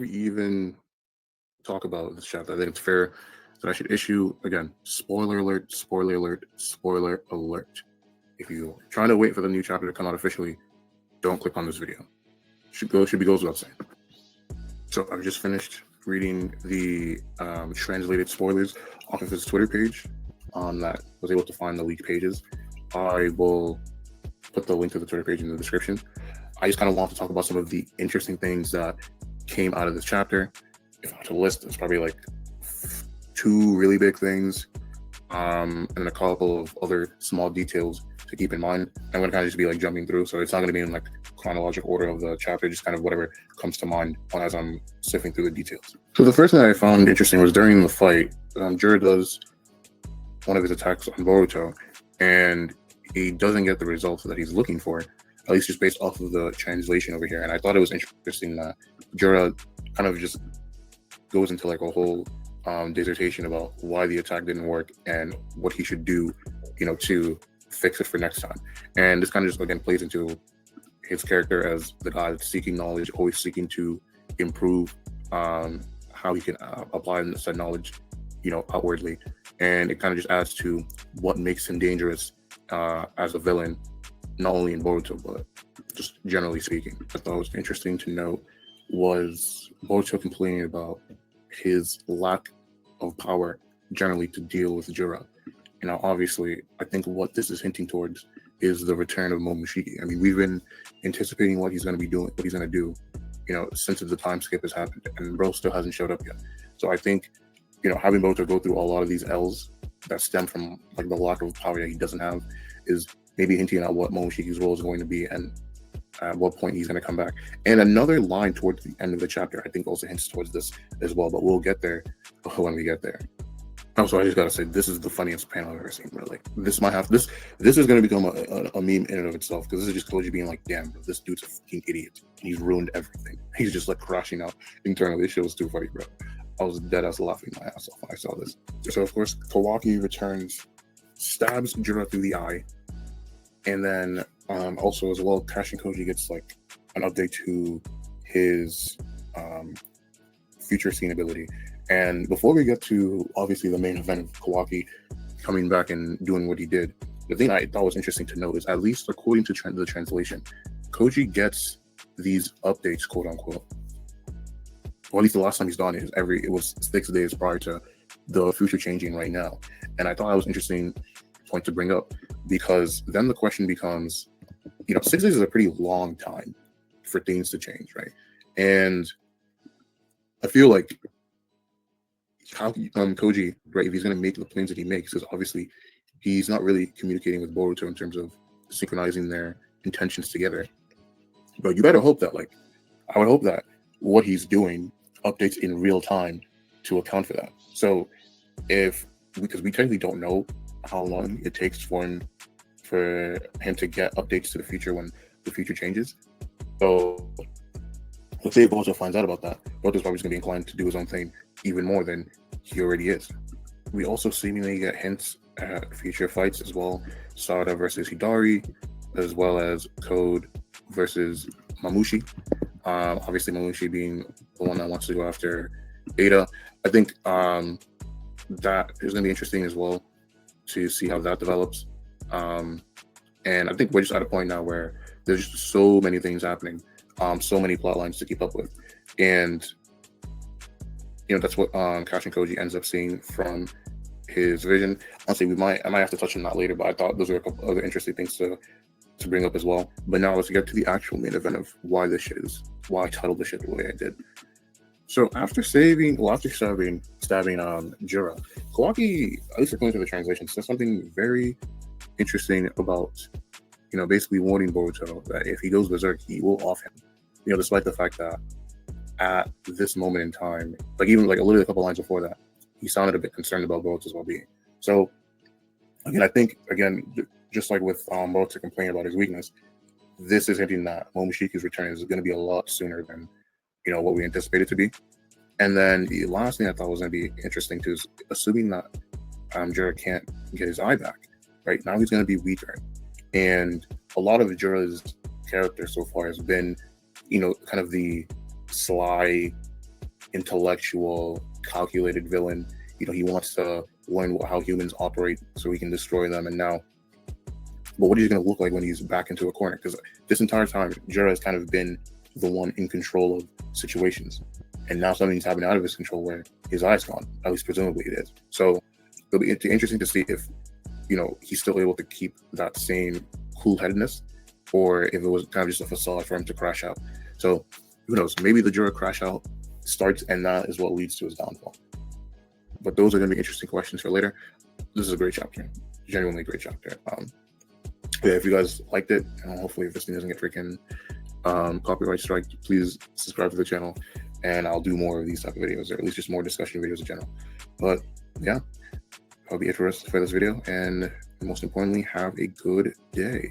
we even talk about this chapter, I think it's fair that I should issue again spoiler alert, spoiler alert, spoiler alert. If you're trying to wait for the new chapter to come out officially, don't click on this video. Should be goes without saying. So I've just finished reading the translated spoilers off of his Twitter page. On that, was able to find the leaked pages. I will put the link to the Twitter page in the description. I just kind of want to talk about some of the interesting things that came out of this chapter. If I were to list, it's probably like two really big things, and then a couple of other small details to keep in mind. I'm going to kind of just be like jumping through, so it's not going to be in like chronological order of the chapter, just kind of whatever comes to mind as I'm sifting through the details. So the first thing I found interesting was during the fight, Jura does one of his attacks on Boruto, and he doesn't get the results that he's looking for, at least just based off of the translation over here. And I thought it was interesting that Jura kind of just goes into like a whole dissertation about why the attack didn't work and what he should do, to fix it for next time. And this kind of just again plays into his character as the guy that's seeking knowledge, always seeking to improve how he can apply said knowledge, outwardly. And it kind of just adds to what makes him dangerous as a villain, not only in Boruto, but just generally speaking. I thought it was interesting to note was Boruto complaining about his lack of power generally to deal with Jura. Now, obviously, I think what this is hinting towards is the return of Momoshiki. I mean, we've been anticipating what he's going to be doing, what he's going to do, since the time skip has happened, and bro still hasn't showed up yet. So I think, having Boruto go through a lot of these L's that stem from like the lack of power that he doesn't have is maybe hinting at what Momoshiki's role is going to be and at what point he's going to come back. And another line towards the end of the chapter, I think, also hints towards this as well, but we'll get there when we get there. Also, I just gotta say, this is the funniest panel I've ever seen, bro. Like, this is gonna become a meme in and of itself, because this is just Koji being like, damn, bro, this dude's a fucking idiot. He's ruined everything. He's just like crashing out internally. This shit was too funny, bro. I was dead ass laughing my ass off when I saw this. So, of course, Kawaki returns, stabs Jura through the eye, and then also as well, Kashin Koji gets like an update to his future scene ability. And before we get to obviously the main event of Kawaki coming back and doing what he did, the thing I thought was interesting to note is, at least according to the translation, Koji gets these updates, quote unquote. Well, at least the last time he's done it was 6 days prior to the future changing right now. And I thought that was an interesting point to bring up, because then the question becomes, 6 days is a pretty long time for things to change, right? And I feel like how Koji, right, if he's going to make the plans that he makes, because obviously he's not really communicating with Boruto in terms of synchronizing their intentions together. But you better hope that, I would hope that what he's doing updates in real time to account for that. So because we technically don't know how long it takes for him to get updates to the future when the future changes. So let's say Boruto finds out about that, Boruto's probably just going to be inclined to do his own thing even more than he already is. We also seemingly get hints at future fights as well. Sada versus Hidari, as well as Code versus Mamushi. Obviously, Mamushi being the one that wants to go after Ada. I think that is going to be interesting as well to see how that develops. And I think we're just at a point now where there's just so many things happening, so many plot lines to keep up with. And that's what Kashin Koji ends up seeing from his vision. Honestly, I might have to touch on that later, but I thought those were a couple other interesting things to bring up as well. But now let's get to the actual main event of why I titled this shit the way I did. So after stabbing Jura, Kawaki, at least according to the translation, says something very interesting about, basically warning Boruto that if he goes berserk, he will off him. Despite the fact that at this moment in time, literally a couple lines before that, he sounded a bit concerned about Boruto's well-being. So again, I think just like with Boruto complaining about his weakness, this is hinting that Momoshiki's return is going to be a lot sooner than what we anticipated to be. And then the last thing I thought was going to be interesting too is assuming that Jura can't get his eye back. Right now, he's going to be weaker, and a lot of Jura's character so far has been, kind of the sly intellectual, calculated villain. You know, he wants to learn how humans operate so he can destroy them. And now, but what is he going to look like when he's back into a corner? Because this entire time, Jera has kind of been the one in control of situations. And now something's happening out of his control where his eye's gone. At least presumably it is. So it'll be interesting to see if, you know, he's still able to keep that same cool-headedness, or if it was kind of just a facade for him to crash out. So who knows? Maybe the Jera crash out starts, and that is what leads to his downfall. But those are going to be interesting questions for later. This is a great chapter, genuinely a great chapter. Yeah, if you guys liked it, hopefully if this thing doesn't get freaking copyright strike, please subscribe to the channel, and I'll do more of these type of videos, or at least just more discussion videos in general. But yeah, that'll be it for this video, and most importantly, have a good day.